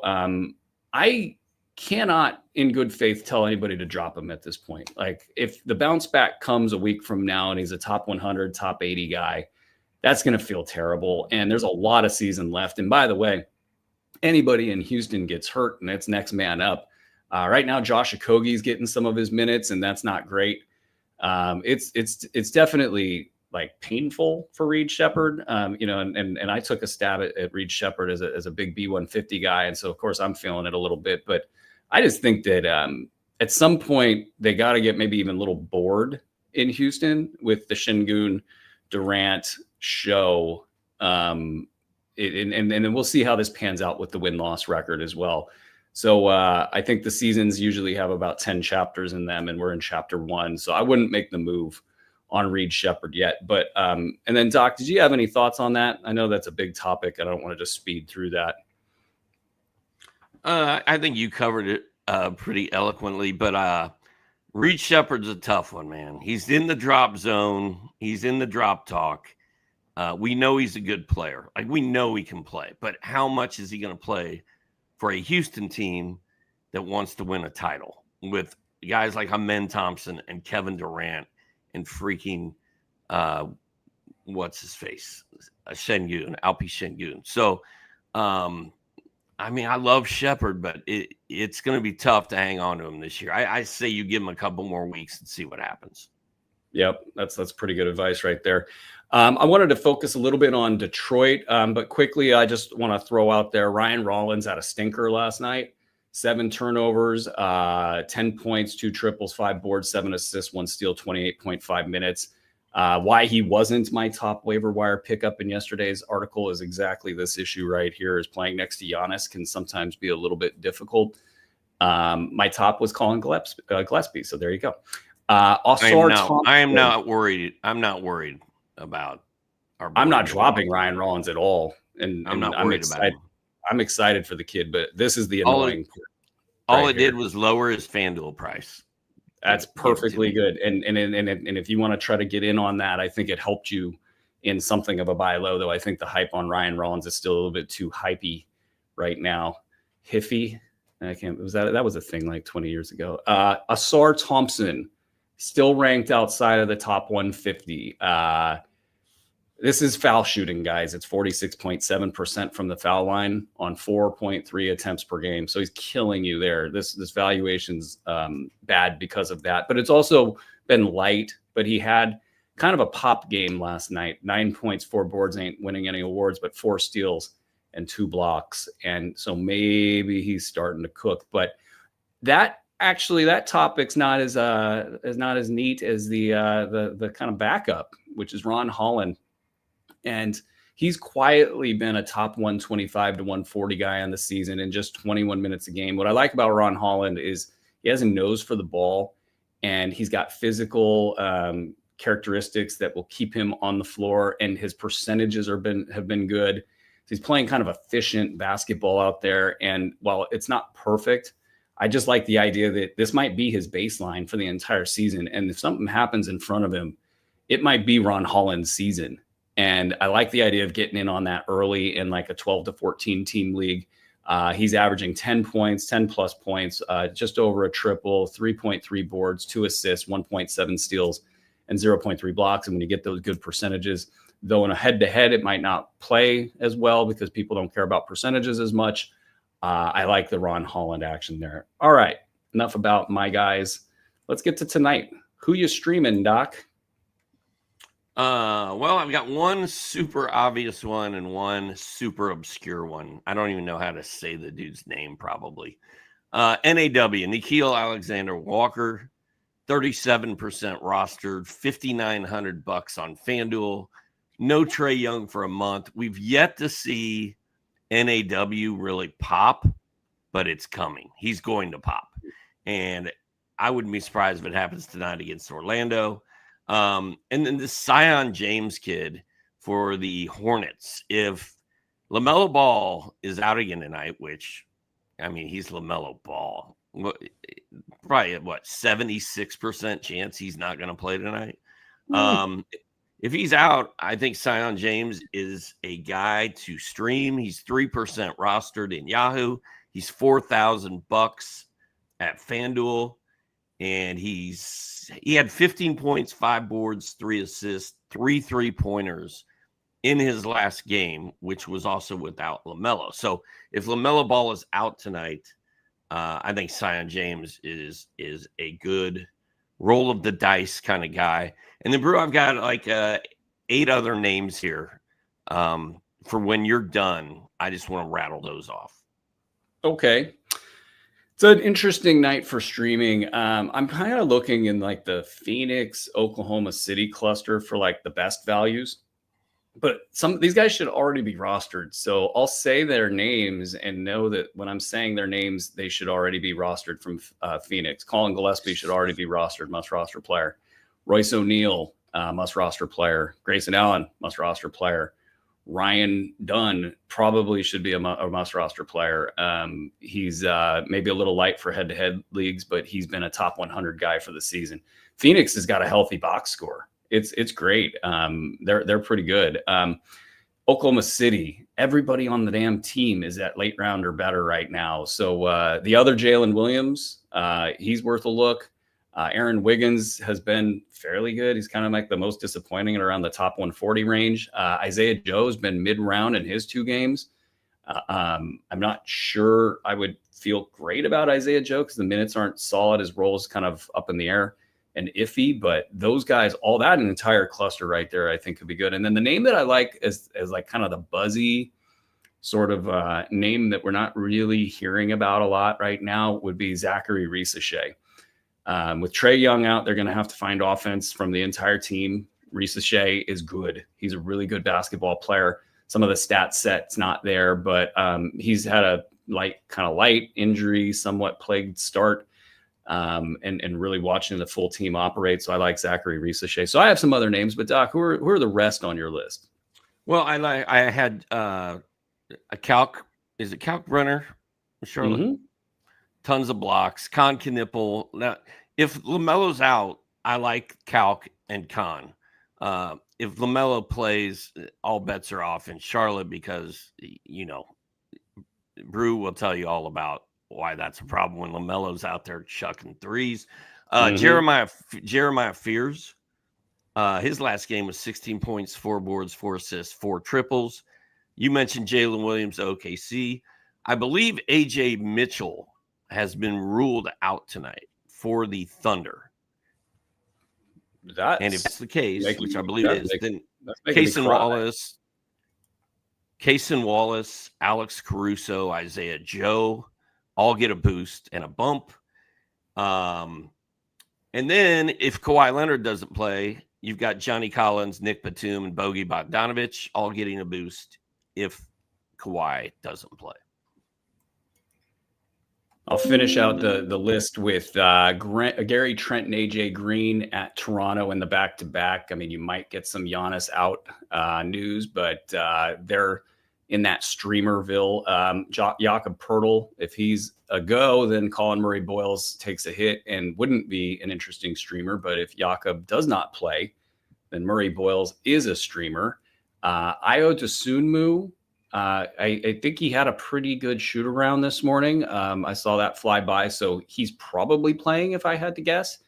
I cannot in good faith tell anybody to drop him at this point. Like, if the bounce back comes a week from now and he's a top 100, top 80 guy, that's going to feel terrible. And there's a lot of season left. And by the way, anybody in Houston gets hurt and it's next man up. Right now, Josh Okogie's getting some of his minutes, and that's not great. It's definitely like painful for Reed Sheppard, and I took a stab at Reed Sheppard as a big B150 guy. And so of course I'm feeling it a little bit, but I just think that at some point they got to get maybe even a little bored in Houston with the Şengün Durant show. And then we'll see how this pans out with the win-loss record as well. So I think the seasons usually have about 10 chapters in them, and we're in chapter 1. So I wouldn't make the move on Reed Shepherd yet. But and then Doc, did you have any thoughts on that? I know that's a big topic. I don't want to just speed through that. I think you covered it pretty eloquently, but Reed Shepherd's a tough one, man. He's in the drop zone. He's in the drop talk. We know he's a good player. Like, we know he can play, but how much is he going to play for a Houston team that wants to win a title with guys like Amen Thompson and Kevin Durant and freaking what's his face, Şengün, Alpi Şengün. So, I mean, I love Shepherd, but it's going to be tough to hang on to him this year. I say you give him a couple more weeks and see what happens. Yep, that's pretty good advice right there. I wanted to focus a little bit on Detroit, but quickly, I just want to throw out there, Ryan Rollins had a stinker last night. 7 turnovers, 10 points, 2 triples, 5 boards, 7 assists, 1 steal, 28.5 minutes. Why he wasn't my top waiver wire pickup in yesterday's article is exactly this issue right here. Is playing next to Giannis can sometimes be a little bit difficult. My top was Colin Gillespie, so there you go. I am not worried. I'm not worried about. I'm not dropping Ryan Rollins at all, and I'm not worried about him. I'm excited for the kid, but this is the annoying part. All it did was lower his FanDuel price. That's perfectly good. And if you want to try to get in on that, I think it helped you in something of a buy low, though I think the hype on Ryan Rollins is still a little bit too hypey right now. Hiffy, that was a thing like 20 years ago. Asar Thompson, still ranked outside of the top 150. This is foul shooting, guys. It's 46.7% from the foul line on 4.3 attempts per game. So he's killing you there. This valuation's bad because of that. But it's also been light. But he had kind of a pop game last night. 9 points, 4 boards, ain't winning any awards, but 4 steals and 2 blocks. And so maybe he's starting to cook. But that topic's not as neat as the kind of backup, which is Ron Holland. And he's quietly been a top 125 to 140 guy on the season in just 21 minutes a game. What I like about Ron Holland is he has a nose for the ball, and he's got physical characteristics that will keep him on the floor, and his percentages have been good. He's playing kind of efficient basketball out there. And while it's not perfect, I just like the idea that this might be his baseline for the entire season. And if something happens in front of him, it might be Ron Holland's season. And I like the idea of getting in on that early in like a 12 to 14 team league. He's averaging 10 points, 10 plus points, just over a triple, 3.3 boards, 2 assists, 1.7 steals, and 0.3 blocks. And when you get those good percentages, though in a head-to-head, it might not play as well because people don't care about percentages as much. I like the Ron Holland action there. All right, enough about my guys. Let's get to tonight. Who you streaming, Doc? Well, I've got one super obvious one and one super obscure one. I don't even know how to say the dude's name, probably. NAW, Nickeil Alexander-Walker, 37% rostered, $5,900 on FanDuel. No Trae Young for a month. We've yet to see NAW really pop, but it's coming. He's going to pop. And I wouldn't be surprised if it happens tonight against Orlando. And then the Zion James kid for the Hornets. If LaMelo Ball is out again tonight, which, I mean, he's LaMelo Ball. Probably at 76% chance he's not going to play tonight. If he's out, I think Zion James is a guy to stream. He's 3% rostered in Yahoo. He's $4,000 at FanDuel. And he had 15 points, 5 boards, 3 assists, 3 3-pointers in his last game, which was also without LaMelo. So if LaMelo Ball is out tonight, I think Zion James is a good roll of the dice kind of guy. And then, Brew, I've got like 8 other names here for when you're done. I just want to rattle those off. Okay. It's an interesting night for streaming. I'm kind of looking in like the Phoenix, Oklahoma City cluster for like the best values, but some of these guys should already be rostered. So I'll say their names and know that when I'm saying their names, they should already be rostered from Phoenix. Colin Gillespie should already be rostered, must roster player. Royce O'Neal, must roster player. Grayson Allen, must roster player. Ryan Dunn probably should be a must roster player. He's maybe a little light for head-to-head leagues, but he's been a top 100 guy for the season. Phoenix has got a healthy box score. It's great. They're pretty good. Oklahoma City, everybody on the damn team is at late round or better right now. So the other Jalen Williams, he's worth a look. Aaron Wiggins has been fairly good. He's kind of like the most disappointing at around the top 140 range. Isaiah Joe has been mid-round in his 2 games. I'm not sure I would feel great about Isaiah Joe because the minutes aren't solid. His role is kind of up in the air and iffy, but those guys, all that, an entire cluster right there, I think could be good. And then the name that I like as like kind of the buzzy sort of name that we're not really hearing about a lot right now would be Zachary Reshape. With Trae Young out, they're going to have to find offense from the entire team. Reshape is good. He's a really good basketball player. Some of the stat set's not there, but he's had a light injury, somewhat plagued start, and really watching the full team operate. So I like Zachary Reshape. So I have some other names, but Doc, who are the rest on your list? Well, I had a Calc. Is it Calc Runner, Charlotte? Mm-hmm. Tons of blocks. Con Knipple. Now, if LaMelo's out, I like Calc and Con. If LaMelo plays, all bets are off in Charlotte because, Brew will tell you all about why that's a problem when LaMelo's out there chucking threes. Jeremiah Fears, his last game was 16 points, 4 boards, 4 assists, 4 triples. You mentioned Jalen Williams, OKC. I believe AJ Mitchell has been ruled out tonight for the Thunder. And if it's the case, which I believe it is, then Kaysen Wallace, Alex Caruso, Isaiah Joe all get a boost and a bump. And then if Kawhi Leonard doesn't play, you've got Johnny Collins, Nick Batum, and Bogey Bogdanovich all getting a boost if Kawhi doesn't play. I'll finish out the list with Gary Trent and AJ Green at Toronto in the back-to-back. I mean, you might get some Giannis out news, but they're in that streamerville. Jakob Poeltl, if he's a go, then Colin Murray-Boyles takes a hit and wouldn't be an interesting streamer. But if Jakob does not play, then Murray-Boyles is a streamer. Ayo Dosunmu, I think he had a pretty good shoot around this morning. I saw that fly by, so he's probably playing if I had to guess.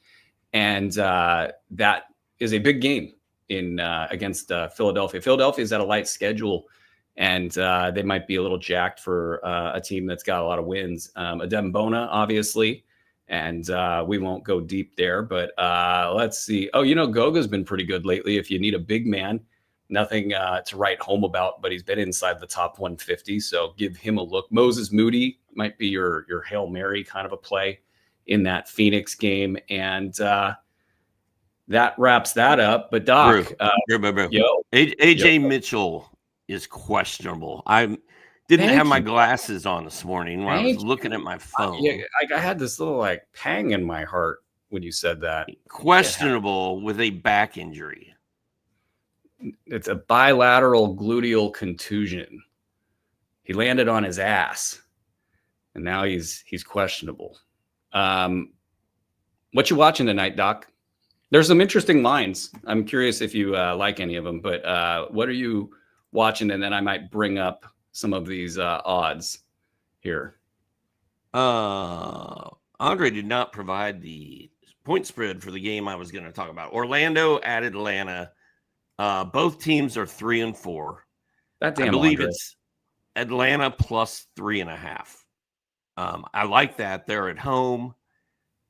And that is a big game in against Philadelphia. Philadelphia is at a light schedule, and they might be a little jacked for a team that's got a lot of wins. Adem Bona, obviously, and we won't go deep there. But let's see. Oh, Goga's been pretty good lately. If you need a big man. Nothing to write home about, but he's been inside the top 150, so give him a look. Moses Moody might be your Hail Mary kind of a play in that Phoenix game, and that wraps that up. But Doc, AJ Mitchell is questionable. I didn't have my glasses on this morning when I was looking at my phone. I had this little pang in my heart when you said that. Questionable with a back injury. It's a bilateral gluteal contusion. He landed on his ass, and now he's questionable. What you watching tonight, Doc? There's some interesting lines. I'm curious if you like any of them, but what are you watching? And then I might bring up some of these odds here. Andre did not provide the point spread for the game I was going to talk about. Orlando at Atlanta. Both teams are 3-4. I believe it's Atlanta plus 3.5. I like that. They're at home.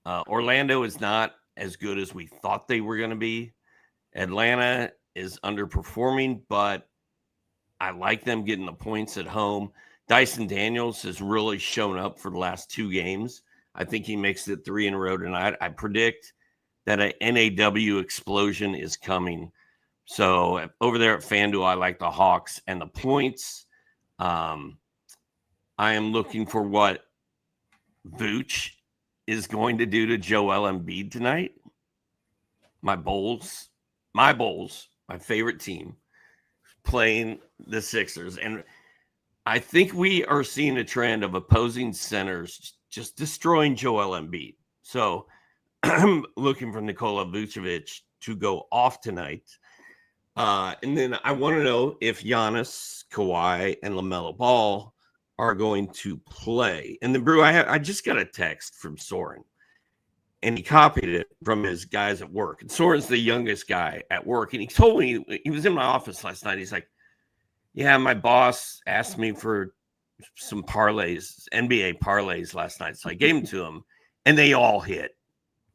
Orlando is not as good as we thought they were going to be. Atlanta is underperforming, but I like them getting the points at home. Dyson Daniels has really shown up for the last 2 games. I think he makes it 3 in a row tonight. I predict that an NAW explosion is coming. So over there at FanDuel, I like the Hawks and the points. I am looking for what Vooch is going to do to Joel Embiid tonight. My Bulls, my favorite team, playing the Sixers. And I think we are seeing a trend of opposing centers just destroying Joel Embiid. So I'm looking for Nikola Vucevic to go off tonight. And then I want to know if Giannis, Kawhi, and LaMelo Ball are going to play. And then, Brew, I just got a text from Soren, and he copied it from his guys at work. And Soren's the youngest guy at work. And he told me, he was in my office last night. He's like, yeah, my boss asked me for some parlays, NBA parlays last night. So I gave them to him, and they all hit,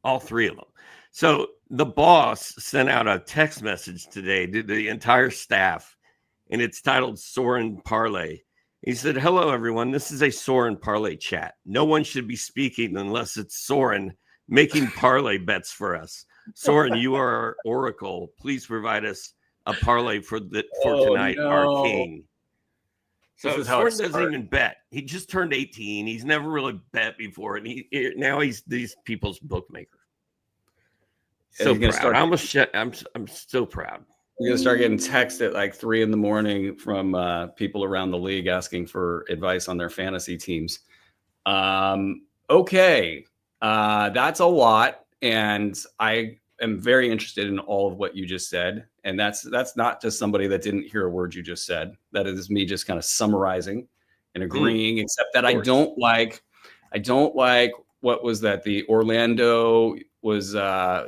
all 3 of them. So the boss sent out a text message today to the entire staff, and it's titled Soren Parlay. He said, hello, everyone. This is a Soren Parlay chat. No one should be speaking unless it's Soren making parlay bets for us. Soren, you are our oracle. Please provide us a parlay for tonight, no. our king. So Soren doesn't started. even bet. He just turned 18. He's never really bet before, and now he's these people's bookmaker. So proud. I'm so proud. You're gonna start getting texts at like 3 a.m. from people around the league asking for advice on their fantasy teams. Okay, that's a lot, and I am very interested in all of what you just said. And that's not just somebody that didn't hear a word you just said. That is me just kind of summarizing and agreeing. Except that I don't like. What was that? The Orlando was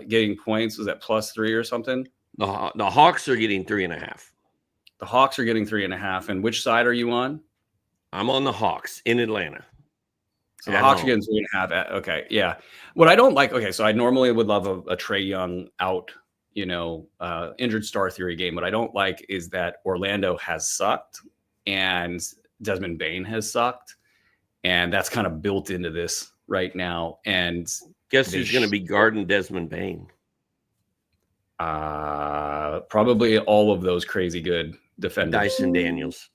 getting points. Was that +3 or something? The Hawks are getting 3.5. The Hawks are getting 3.5. And which side are you on? I'm on the Hawks in Atlanta. So the Hawks are getting 3.5. Okay, yeah. What I don't like. Okay, so I normally would love a Trae Young out, injured star theory game. What I don't like is that Orlando has sucked and Desmond Bane has sucked, and that's kind of built into this right now. And guess who's going to be guarding Desmond Bane? Probably all of those crazy good defenders. Dyson Daniels.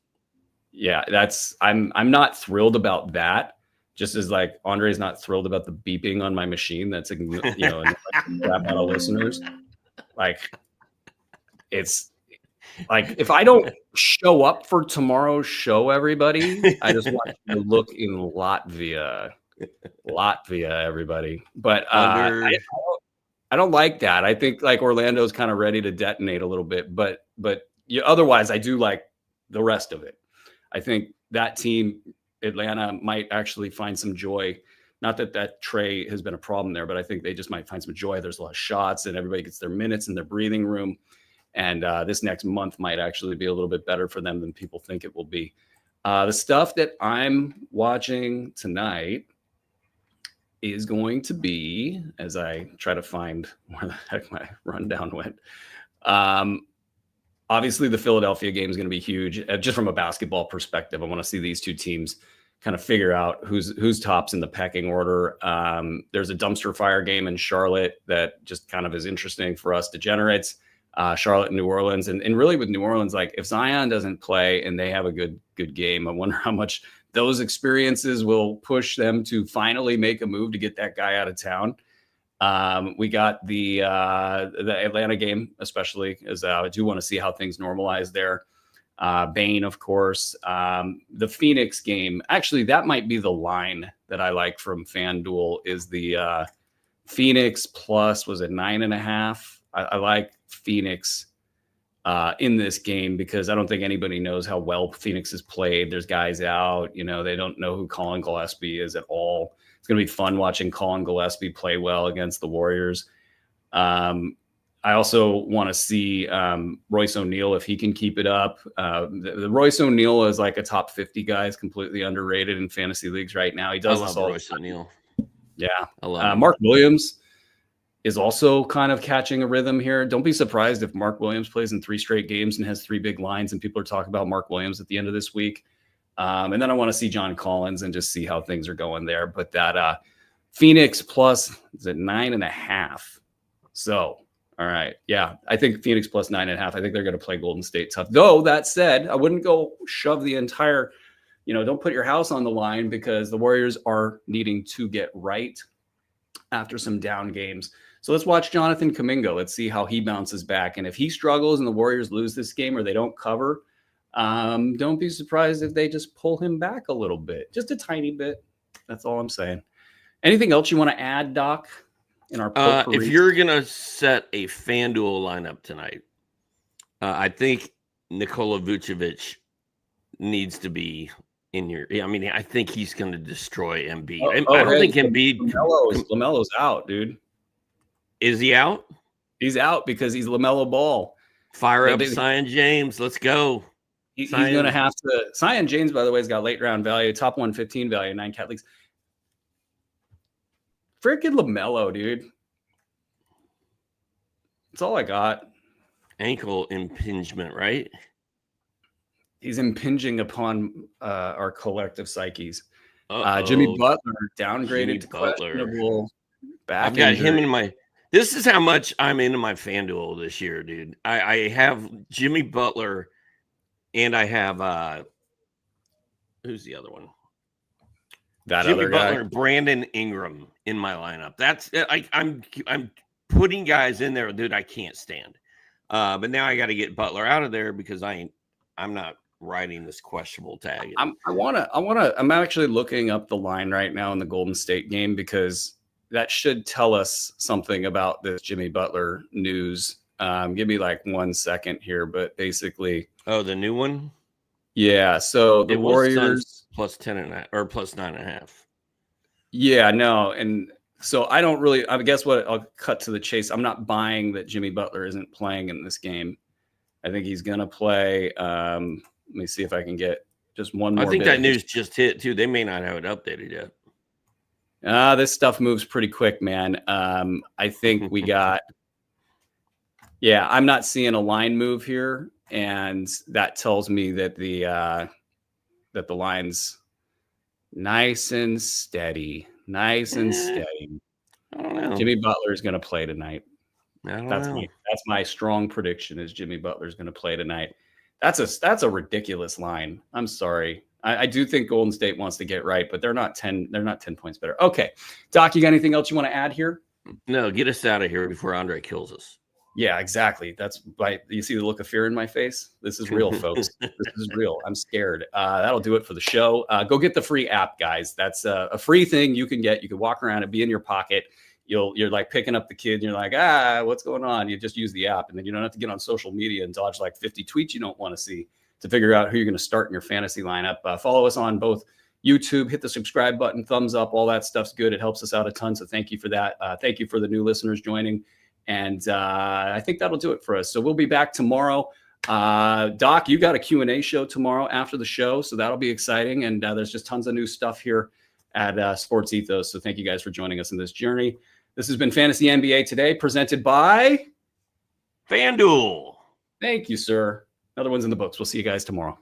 Yeah, I'm not thrilled about that. Just as like Andre's not thrilled about the beeping on my machine. That's crap out of listeners. Like, it's like if I don't show up for tomorrow's show, everybody, I just want you to look in Latvia, everybody. But I don't like that. I think like Orlando's kind of ready to detonate a little bit, but otherwise I do like the rest of it. I think that team, Atlanta, might actually find some joy. Not that Trae has been a problem there, but I think they just might find some joy. There's a lot of shots and everybody gets their minutes in their breathing room. And this next month might actually be a little bit better for them than people think it will be. The stuff that I'm watching tonight is going to be, as I try to find where the heck my rundown went. Obviously, the Philadelphia game is going to be huge. Just from a basketball perspective, I want to see these two teams kind of figure out who's tops in the pecking order. There's a dumpster fire game in Charlotte that just kind of is interesting for us degenerates. Charlotte and New Orleans, and really with New Orleans, like if Zion doesn't play and they have a good game, I wonder how much those experiences will push them to finally make a move to get that guy out of town. We got the Atlanta game, especially, as I do want to see how things normalize there. Bane, of course. The Phoenix game, actually, that might be the line that I like from FanDuel is the Phoenix plus, was it 9.5? I like Phoenix in this game because I don't think anybody knows how well Phoenix has played. There's guys out, they don't know who Colin Gillespie is at all. It's going to be fun watching Colin Gillespie play well against the Warriors. I also want to see Royce O'Neal, if he can keep it up. The Royce O'Neal is like a top 50 guy, is completely underrated in fantasy leagues right now. He does this all. Royce O'Neal. Yeah. I love Mark Williams is also kind of catching a rhythm here. Don't be surprised if Mark Williams plays in 3 straight games and has 3 big lines and people are talking about Mark Williams at the end of this week. And then I want to see John Collins and just see how things are going there. But that Phoenix plus is at 9.5. So, all right. Yeah, I think Phoenix plus 9.5. I think they're going to play Golden State tough. Though that said, I wouldn't go shove the entire, don't put your house on the line, because the Warriors are needing to get right after some down games. So let's watch Jonathan Kuminga. Let's see how he bounces back. And if he struggles and the Warriors lose this game or they don't cover, don't be surprised if they just pull him back a little bit, just a tiny bit. That's all I'm saying. Anything else you want to add, Doc, in our potpourri? If you're going to set a FanDuel lineup tonight, I think Nikola Vucevic needs to be in your. I mean, I think he's going to destroy Embiid. I don't think Embiid. LaMelo's out, dude. Is he out? He's out because he's LaMelo Ball. Fire up Zion James. Let's go. He's going to have to. Zion James, by the way, has got late round value, top 115 value, 9 cat leagues. Freaking LaMelo, dude. That's all I got. Ankle impingement, right? He's impinging upon our collective psyches. Jimmy Butler downgraded to questionable back I've got injury. him in my. This is how much I'm into my FanDuel this year, dude. I have Jimmy Butler, and I have who's the other one? That Jimmy other guy, Butler, Brandon Ingram in my lineup. That's I'm putting guys in there, dude. I can't stand. But now I got to get Butler out of there because I'm not riding this questionable tag. I'm actually looking up the line right now in the Golden State game, because that should tell us something about this Jimmy Butler news. Give me like 1 second here, but basically, the new one. Yeah. So the Warriors plus 10.5 or plus 9.5. Yeah, no. And so I guess what I'll cut to the chase. I'm not buying that Jimmy Butler isn't playing in this game. I think he's going to play. Let me see if I can get just one more. I think that news just hit too. They may not have it updated yet. This stuff moves pretty quick, man. I think we got, I'm not seeing a line move here. And that tells me that the line's nice and steady. I don't know. Jimmy Butler is going to play tonight. That's my strong prediction, is Jimmy Butler is going to play tonight. That's a ridiculous line. I'm sorry. I do think Golden State wants to get right, but they're not 10 points better. Okay. Doc, you got anything else you want to add here? No, get us out of here before Andre kills us. Yeah, exactly. You see the look of fear in my face? This is real, folks. This is real. I'm scared. That'll do it for the show. Go get the free app, guys. That's a free thing you can get. You can walk around and be in your pocket. You're like picking up the kid and you're like, what's going on? You just use the app, and then you don't have to get on social media and dodge like 50 tweets you don't want to see to figure out who you're going to start in your fantasy lineup. Follow us on both YouTube, hit the subscribe button, thumbs up, all that stuff's good. It helps us out a ton. So thank you for that. Thank you for the new listeners joining. And I think that'll do it for us. So we'll be back tomorrow. Doc, you got a Q&A show tomorrow after the show, so that'll be exciting. And there's just tons of new stuff here at Sports Ethos. So thank you guys for joining us in this journey. This has been Fantasy NBA Today, presented by FanDuel. Thank you, sir. Another one's in the books. We'll see you guys tomorrow.